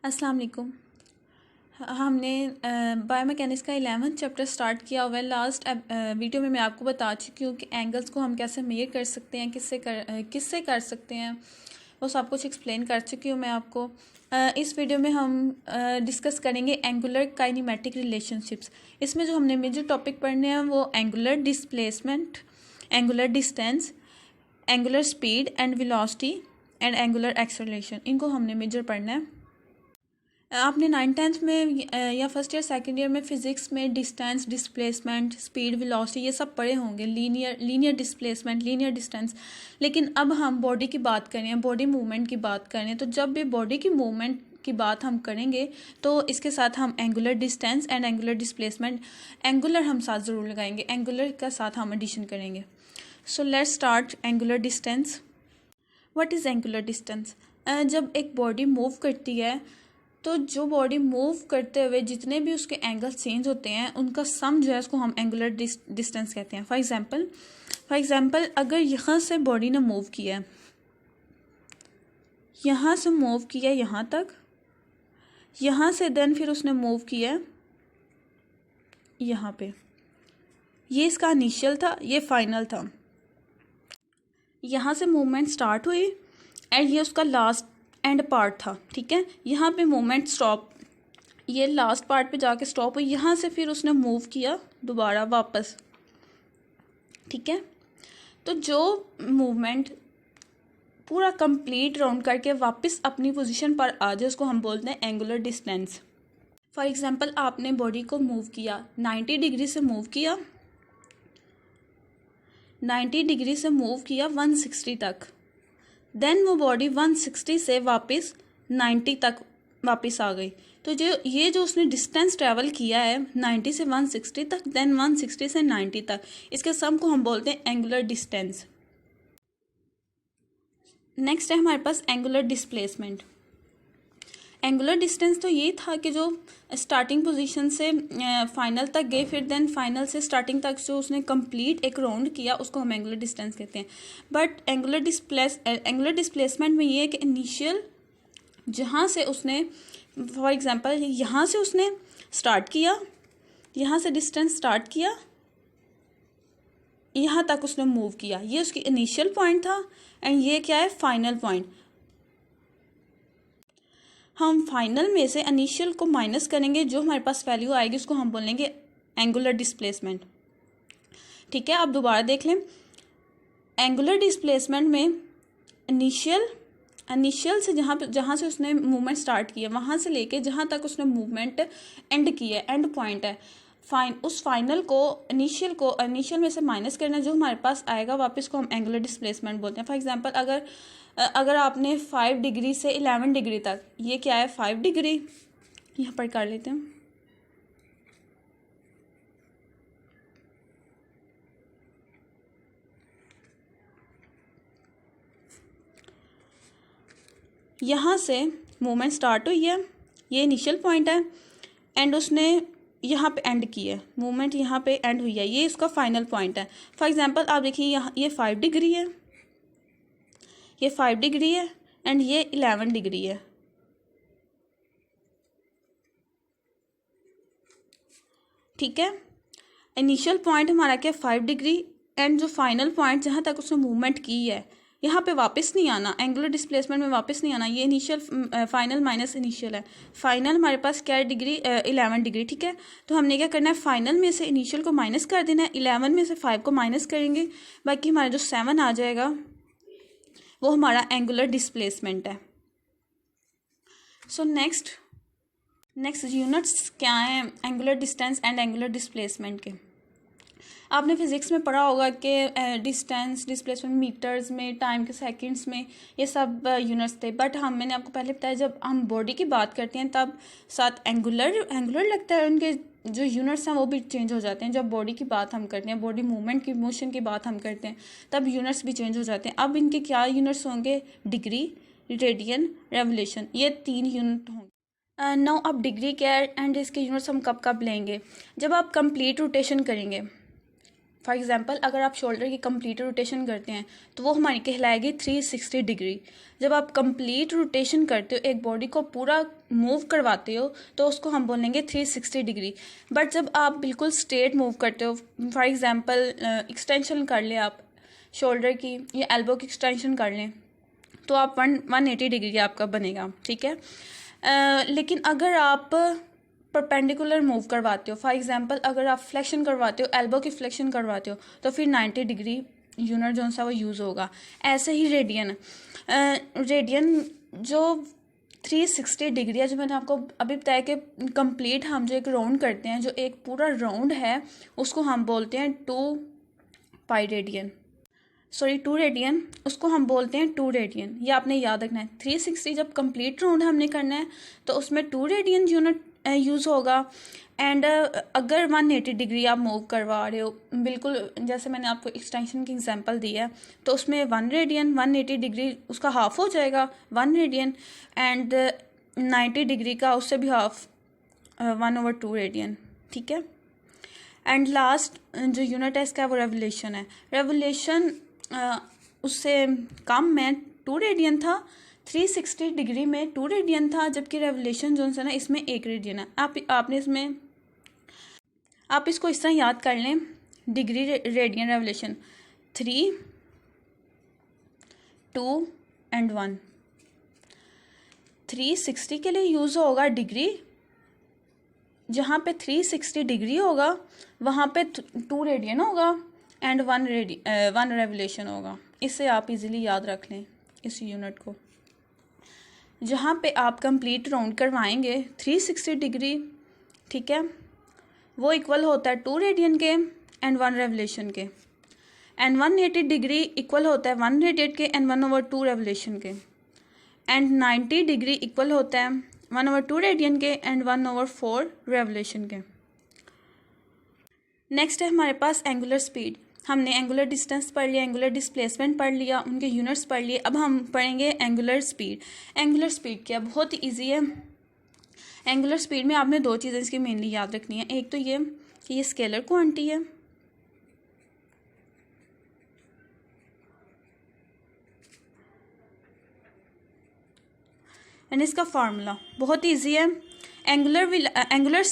अस्सलाम वालेकुम। हमने बायोमैकेनिक्स का 11th चैप्टर स्टार्ट किया हुआ है। लास्ट वीडियो में मैं आपको बता चुकी हूँ कि एंगल्स को हम कैसे मेजर कर सकते हैं, किससे कर सकते हैं, वो सब कुछ एक्सप्लेन कर चुकी हूँ मैं आपको। इस वीडियो में हम डिस्कस करेंगे एंगुलर काइनेमेटिक रिलेशनशिप्स। इसमें जो हमने मेजर टॉपिक पढ़ने हैं वो angular displacement, angular distance, angular speed and velocity and angular acceleration, इनको हमने मेजर पढ़ना है। आपने 9th-10th में या फर्स्ट ईयर सेकंड ईयर में फ़िज़िक्स में डिस्टेंस, डिस्प्लेसमेंट, स्पीड, वेलोसिटी ये सब पढ़े होंगे, लीनियर डिस्प्लेसमेंट, लीनियर डिस्टेंस। लेकिन अब हम बॉडी की बात करें, बॉडी मूवमेंट की बात करें, तो जब भी बॉडी की मूवमेंट की बात हम करेंगे तो इसके साथ हम angular distance and angular displacement, angular हम साथ ज़रूर लगाएंगे, एंगुलर का साथ हम एडिशन करेंगे। So let's start angular distance. What is angular distance? जब एक बॉडी मूव करती है तो जो बॉडी मूव करते हुए जितने भी उसके एंगल चेंज होते हैं उनका सम जो है उसको हम एंगुलर डिस्टेंस कहते हैं। फॉर एग्जांपल अगर यहाँ से बॉडी ने मूव किया है, यहाँ से मूव किया यहाँ तक, यहाँ से देन फिर उसने मूव किया यहाँ पे, ये इसका इनिशियल था, ये फाइनल था। यहाँ से मूवमेंट स्टार्ट हुई एंड ये उसका लास्ट एंड पार्ट था, ठीक है। यहाँ पे मूवमेंट स्टॉप, ये लास्ट पार्ट पे जाके स्टॉप हुई, यहाँ से फिर उसने मूव किया दोबारा वापस, ठीक है। तो जो मूवमेंट पूरा कंप्लीट राउंड करके वापस अपनी पोजीशन पर आ जाए उसको हम बोलते हैं एंगुलर डिस्टेंस। फॉर एग्जांपल आपने बॉडी को मूव किया 90 डिग्री से मूव किया, 90 डिग्री से मूव किया 160 तक, देन वो बॉडी 160 से वापस 90 तक वापस आ गई। तो जो उसने डिस्टेंस ट्रैवल किया है 90 से 160 तक, देन 160 से 90 तक, इसके सम को हम बोलते हैं एंगुलर डिस्टेंस। नेक्स्ट है हमारे पास एंगुलर डिस्प्लेसमेंट। एंगुलर डिस्टेंस तो ये था कि जो स्टार्टिंग पोजीशन से फाइनल तक गए, फिर देन फाइनल से स्टार्टिंग तक जो उसने कंप्लीट एक राउंड किया उसको हम एंगुलर डिस्टेंस कहते हैं। बट एंगुलर डिस्प्लेसमेंट में ये है कि इनिशियल जहाँ से उसने, फॉर एग्जांपल यहाँ से उसने स्टार्ट किया, यहाँ से डिस्टेंस स्टार्ट किया, यहाँ तक उसने मूव किया, ये उसकी इनिशियल पॉइंट था एंड ये क्या है, फाइनल पॉइंट। हम फाइनल में से इनिशियल को माइनस करेंगे, जो हमारे पास वैल्यू आएगी उसको हम बोलेंगे एंगुलर डिस्प्लेसमेंट, ठीक है। आप दोबारा देख लें, एंगुलर डिस्प्लेसमेंट में इनिशियल से जहाँ से उसने मूवमेंट स्टार्ट किया वहाँ से लेके जहाँ तक उसने मूवमेंट एंड किया, एंड पॉइंट है, उस फाइनल को इनिशियल में से माइनस करना, जो हमारे पास आएगा वापस को हम एंगुलर डिस्प्लेसमेंट बोलते हैं। फॉर एग्जांपल अगर आपने 5 डिग्री से 11 डिग्री तक, ये क्या है 5 डिग्री, यहाँ पर कर लेते हैं, यहाँ से मूवमेंट स्टार्ट हुई है, ये इनिशियल पॉइंट है एंड उसने यहाँ पे एंड किया है, मूवमेंट यहाँ पे एंड हुई है, ये इसका फाइनल पॉइंट है। फॉर एग्जांपल आप देखिए यहाँ ये 5 डिग्री है, ये 5 डिग्री है एंड ये 11 डिग्री है, ठीक है। इनिशियल पॉइंट हमारा क्या 5 डिग्री एंड जो फाइनल पॉइंट जहाँ तक उसने मूवमेंट की है, यहाँ पे वापस नहीं आना, एंगुलर डिस्प्लेसमेंट में वापस नहीं आना, ये इनिशियल फाइनल माइनस इनिशियल है। फाइनल हमारे पास क्या डिग्री 11 डिग्री, ठीक है। तो हमने क्या करना है, फाइनल में से इनिशियल को माइनस कर देना है, 11 में से 5 को माइनस करेंगे, बाकी हमारा जो 7 आ जाएगा वो हमारा एंगुलर डिस्प्लेसमेंट है। सो नेक्स्ट यूनिट्स क्या हैं angular distance and angular displacement के। आपने फिजिक्स में पढ़ा होगा कि डिस्टेंस डिस्प्लेसमेंट मीटर्स में, टाइम के सेकंड्स में, ये सब यूनिट्स थे। बट मैंने आपको पहले बताया जब हम बॉडी की बात करते हैं तब साथ एंगुलर लगता है, उनके जो यूनिट्स हैं वो भी चेंज हो जाते हैं। जब बॉडी की बात हम करते हैं, बॉडी मूवमेंट की, मोशन की बात हम करते हैं, तब यूनिट्स भी चेंज हो जाते हैं। अब इनके क्या यूनिट्स होंगे, डिग्री, रेडियन, रेवोल्यूशन, ये 3 यूनिट होंगे। नाउ अब डिग्री क्या है एंड इसके यूनिट्स हम कब लेंगे, जब आप कंप्लीट रोटेशन करेंगे, फॉर एग्जांपल अगर आप शोल्डर की कंप्लीट रोटेशन करते हैं तो वो हमारी कहलाएगी 360 डिग्री। जब आप कंप्लीट रोटेशन करते हो, एक बॉडी को पूरा मूव करवाते हो, तो उसको हम बोलेंगे 360 डिग्री। बट जब आप बिल्कुल स्ट्रेट मूव करते हो, फॉर एग्जांपल एक्सटेंशन कर लें आप शोल्डर की या एल्बो की एक्सटेंशन कर लें, तो आप 180 डिग्री आपका बनेगा, ठीक है। लेकिन अगर आप परपेंडिकुलर मूव करवाते हो, फॉर एग्जांपल अगर आप फ्लेक्शन करवाते हो, एल्बो की फ्लेक्शन करवाते हो, तो फिर 90 डिग्री यूनिट जो सा वो यूज़ होगा। ऐसे ही रेडियन जो 360 डिग्री है, जो मैंने आपको अभी बताया कि कंप्लीट हम जो एक राउंड करते हैं, जो एक पूरा राउंड है, उसको हम बोलते हैं 2 रेडियन, उसको हम बोलते हैं 2 रेडियन। ये आपने याद रखना है। 360 जब कंप्लीट राउंड हमने करना है तो उसमें 2 रेडियन यूनिट यूज़ होगा। एंड अगर 180 डिग्री आप मूव करवा रहे हो, बिल्कुल जैसे मैंने आपको एक्सटेंशन की एग्जांपल दी है, तो उसमें 1 रेडियन 180 डिग्री उसका हाफ हो जाएगा 1 रेडियन, एंड 90 डिग्री का उससे भी हाफ 1/2 रेडियन, ठीक है। एंड लास्ट जो यूनिट है इसका वो रेवोल्यूशन है। रेवोल्यूशन उससे कम में 2 रेडियन था, 360 डिग्री में 2 रेडियन था, जबकि रेवोल्यूशन जो है ना इसमें 1 रेडियन है। आपने इसमें आप इसको इस तरह याद कर लें, डिग्री रेडियन रेवोल्यूशन 3 2 एंड 1। 360 के लिए यूज़ होगा डिग्री, जहाँ पे 360 डिग्री होगा वहाँ पे 2 रेडियन होगा एंड 1 रेवोल्यूशन होगा। इससे आप इजीली याद रख लें इस यूनिट को। जहाँ पे आप कंप्लीट राउंड करवाएंगे 360 डिग्री, ठीक है, वो इक्वल होता है 2 रेडियन के एंड 1 रेवोल्यूशन के। एंड 180 डिग्री इक्वल होता है 1 रेडियन के एंड 1/2 रेवोल्यूशन के। एंड 90 डिग्री इक्वल होता है 1/2 रेडियन के एंड 1/4 रेवोल्यूशन के। नेक्स्ट है हमारे पास एंगुलर स्पीड। हमने एंगुलर डिस्टेंस पढ़ लिया, एंगुलर डिस्प्लेसमेंट पढ़ लिया, उनके यूनिट्स पढ़ लिए। अब हम पढ़ेंगे एंगुलर स्पीड। एंगुलर स्पीड क्या, बहुत ही ईजी है। एंगुलर स्पीड में आपने 2 चीज़ें इसकी मेनली याद रखनी है। एक तो ये कि ये स्केलर क्वांटिटी है, एंड इसका फार्मूला बहुत ईजी है। Angular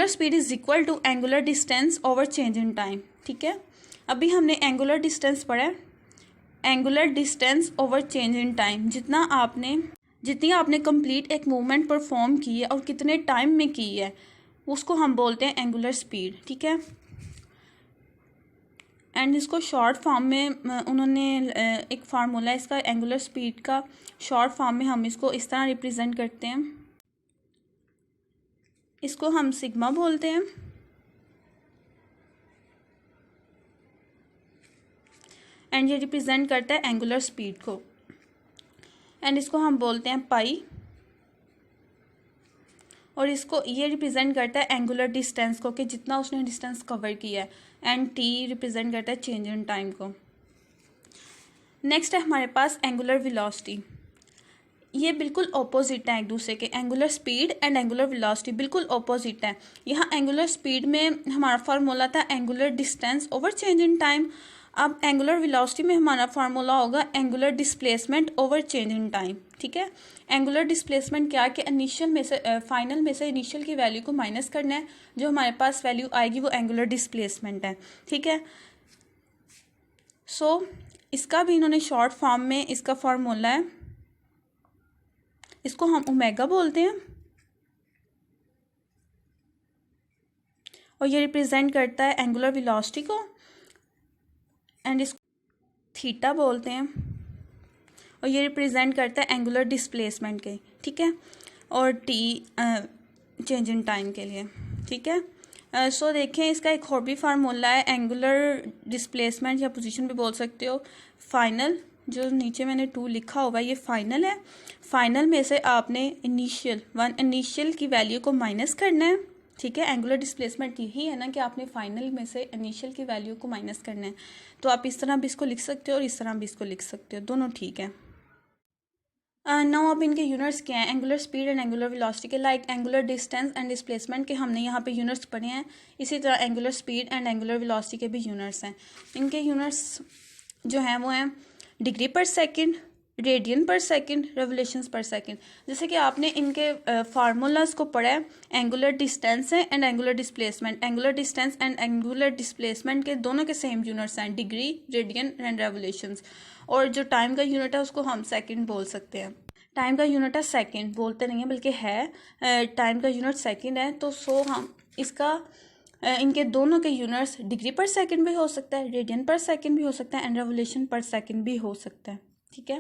speed is equal to angular distance over change in time, ठीक है। अभी हमने एंगुलर डिस्टेंस पढ़ा है, angular distance over change in time, जितनी आपने कंप्लीट एक मूवमेंट परफॉर्म की है और कितने टाइम में की है, उसको हम बोलते हैं एंगुलर स्पीड, ठीक है। एंड इसको शॉर्ट फॉर्म में उन्होंने एक फार्मूला है इसका एंगुलर स्पीड का, शॉर्ट फॉर्म में हम इसको इस तरह रिप्रेजेंट करते हैं, इसको हम सिग्मा बोलते हैं। एंड ये रिप्रेजेंट करता है एंगुलर स्पीड को, एंड इसको हम बोलते हैं पाई, और इसको ये रिप्रेजेंट करता है एंगुलर डिस्टेंस को, कि जितना उसने डिस्टेंस कवर किया है। एंड टी रिप्रेजेंट करता है चेंज इन टाइम को। नेक्स्ट है हमारे पास एंगुलर वेलोसिटी। ये बिल्कुल ऑपोजिट है एक दूसरे के, angular speed and angular velocity बिल्कुल ऑपोजिट है। यहाँ एंगुलर स्पीड में हमारा फार्मूला था angular distance over change in time. अब एंगुलर वेलोसिटी में हमारा फार्मूला होगा angular displacement over change in time, ठीक है। एंगुलर डिस्प्लेसमेंट क्या है कि इनिशियल में से फाइनल में से इनिशियल की वैल्यू को माइनस करना है, जो हमारे पास वैल्यू आएगी वो एंगुलर डिस्प्लेसमेंट है, ठीक है। सो इसका भी इन्होंने शॉर्ट फॉर्म में इसका फार्मूला है, इसको हम ओमेगा बोलते हैं, और ये रिप्रेजेंट करता है एंगुलर वेलोसिटी को, एंड इसको थीटा बोलते हैं, और ये रिप्रेजेंट करता है एंगुलर डिस्प्लेसमेंट के, ठीक है, और टी चेंज इन टाइम के लिए, ठीक है। सो देखें इसका एक और भी फार्मूला है एंगुलर डिस्प्लेसमेंट या पोजीशन भी बोल सकते हो। फाइनल जो नीचे मैंने 2 लिखा हुआ है ये फाइनल है। फाइनल में से आपने इनिशियल की वैल्यू को माइनस करना है, ठीक है। एंगुलर डिस्प्लेसमेंट यही है ना कि आपने फाइनल में से इनिशियल की वैल्यू को माइनस करना है। तो आप इस तरह भी इसको लिख सकते हो और इस तरह भी इसको लिख सकते हो, दोनों ठीक है। नाउ अब इनके यूनिट्स क्या हैं, angular speed and angular velocity के, like angular distance and displacement के हमने यहाँ पे यूनिट्स पढ़े हैं, इसी तरह angular speed and angular velocity के भी यूनिट्स हैं। इनके यूनिट्स जो हैं वो हैं डिग्री पर सेकंड, रेडियन पर सेकंड, रेवोल्यूशंस पर सेकंड। जैसे कि आपने इनके फार्मूलाज को पढ़ा है, एंगुलर डिस्टेंस है and angular displacement. Angular distance and angular displacement के दोनों के सेम यूनिट्स हैं, डिग्री, रेडियन एंड रेवोल्यूशंस। और जो टाइम का यूनिट है उसको हम सेकंड बोल सकते हैं। टाइम का यूनिट है सेकंड, बोलते नहीं है बल्कि है, टाइम का यूनिट सेकंड है। तो सो हम इसका इनके दोनों के यूनिट्स डिग्री पर सेकंड भी हो सकता है, रेडियन पर सेकंड भी हो सकता है एंड रेवोल्यूशन पर सेकंड भी हो सकता है। ठीक है,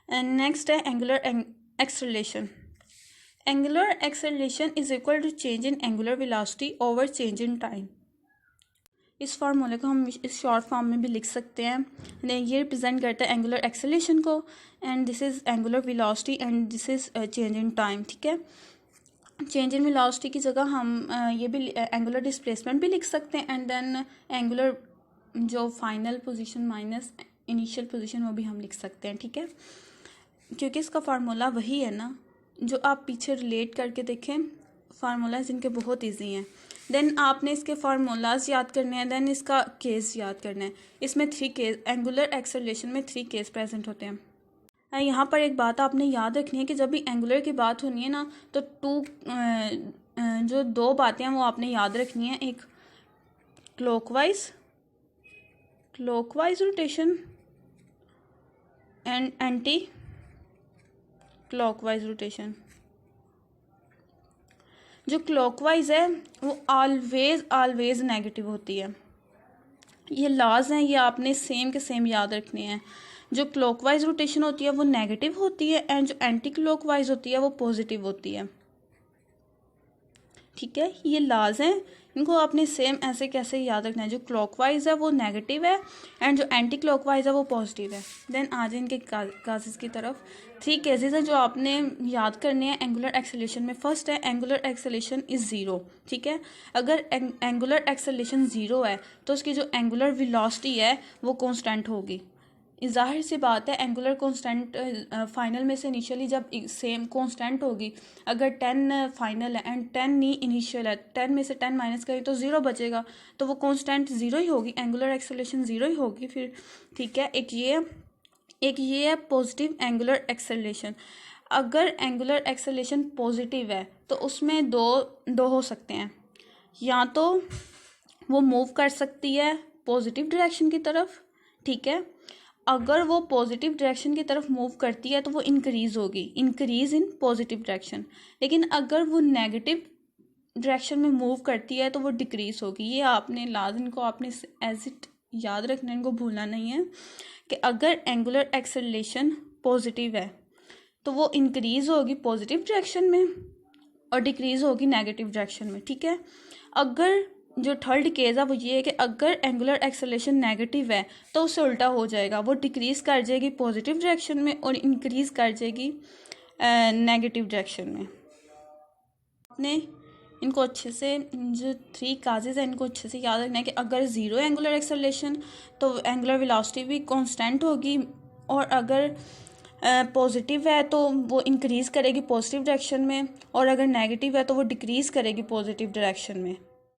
एंड नेक्स्ट है angular acceleration. Angular acceleration is equal to change in angular velocity over change in time. इस फार्मूले को हम इस शॉर्ट फॉर्म में भी लिख सकते हैं। ये रिप्रेजेंट करता है एंगुलर एक्सेलरेशन को, and this is angular velocity and this is change in time. ठीक है, चेंज इन वेलोसिटी की जगह हम ये भी एंगुलर डिस्प्लेसमेंट भी लिख सकते हैं, एंड देन एंगुलर जो final position minus initial position वो भी हम लिख सकते हैं। ठीक है, क्योंकि इसका फार्मूला वही है ना जो आप पीछे रिलेट करके देखें, फार्मूलाज इनके बहुत ईजी हैं। देन आपने इसके फार्मूलाज याद करने हैं, देन इसका केस याद करना है। इसमें 3 केस, एंगुलर एक्सेलरेशन में 3 केस प्रेजेंट होते हैं। यहाँ पर एक बात आपने याद रखनी है कि जब भी एंगुलर की बात होनी है ना तो जो 2 बातें हैं वो आपने याद रखनी है, एक clockwise rotation and anti clockwise rotation. जो क्लॉकवाइज है वो ऑलवेज नेगेटिव होती है। ये लॉज हैं, ये आपने सेम के सेम याद रखने हैं। जो क्लॉकवाइज रोटेशन होती है वो नेगेटिव होती है एंड जो एंटी क्लॉकवाइज होती है वो पॉजिटिव होती है। ठीक है, ये लॉज हैं, इनको आपने सेम ऐसे कैसे याद रखना है। जो क्लॉकवाइज है वो नेगेटिव है एंड जो एंटी क्लॉकवाइज है वो पॉजिटिव है। देन आ जाए इनके काजेस की तरफ। 3 केसेस हैं जो आपने याद करने हैं एंगुलर एक्सेलरेशन में। फर्स्ट है एंगुलर एक्सेलरेशन इज़ 0। ठीक है, अगर एंगुलर एक्सेलरेशन 0 है तो उसकी जो एंगुलर वेलोसिटी है वो कांस्टेंट होगी। ज़ाहिर सी बात है, एंगुलर कांस्टेंट फाइनल में से इनिशियली जब सेम कांस्टेंट होगी, अगर 10 फाइनल है एंड 10 नहीं इनिशियल है, 10 में से 10 माइनस करें तो 0 बचेगा, तो वो कांस्टेंट 0 ही होगी, एंगुलर एक्सेलरेशन 0 ही होगी फिर। ठीक है, एक ये है पॉजिटिव एंगुलर एक्सेलरेशन। अगर एंगुलर एक्सेलरेशन पॉजिटिव है तो उसमें दो हो सकते हैं, या तो वो मूव कर सकती है पॉजिटिव डायरेक्शन की तरफ। ठीक है, अगर वो पॉजिटिव डायरेक्शन की तरफ मूव करती है तो वो इंक्रीज़ होगी, इंक्रीज इन पॉजिटिव डायरेक्शन। लेकिन अगर वो नेगेटिव डायरेक्शन में मूव करती है तो वो डिक्रीज होगी। ये आपने लाजिम को आपने एज इट याद रखना, इनको भूलना नहीं है कि अगर एंगुलर एक्सेलरेशन पॉजिटिव है तो वो इंक्रीज़ होगी पॉजिटिव डायरेक्शन में और डिक्रीज़ होगी नेगेटिव डायरेक्शन में। ठीक है, अगर जो थर्ड केस है वो ये है कि अगर एंगुलर एक्सेलरेशन नेगेटिव है तो उससे उल्टा हो जाएगा, वो डिक्रीज़ कर जाएगी पॉजिटिव डायरेक्शन में और इंक्रीज़ कर जाएगी नेगेटिव डायरेक्शन में। आपने इनको अच्छे से, जो 3 काजेज़ हैं इनको अच्छे से याद रखना है कि अगर 0 एंगुलर एक्सेलरेशन तो एंगुलर वेलोसिटी भी कांस्टेंट होगी, और अगर पॉजिटिव है तो वो इंक्रीज़ करेगी पॉजिटिव डायरेक्शन में, और अगर नेगेटिव है तो वो डिक्रीज़ करेगी पॉजिटिव डायरेक्शन में।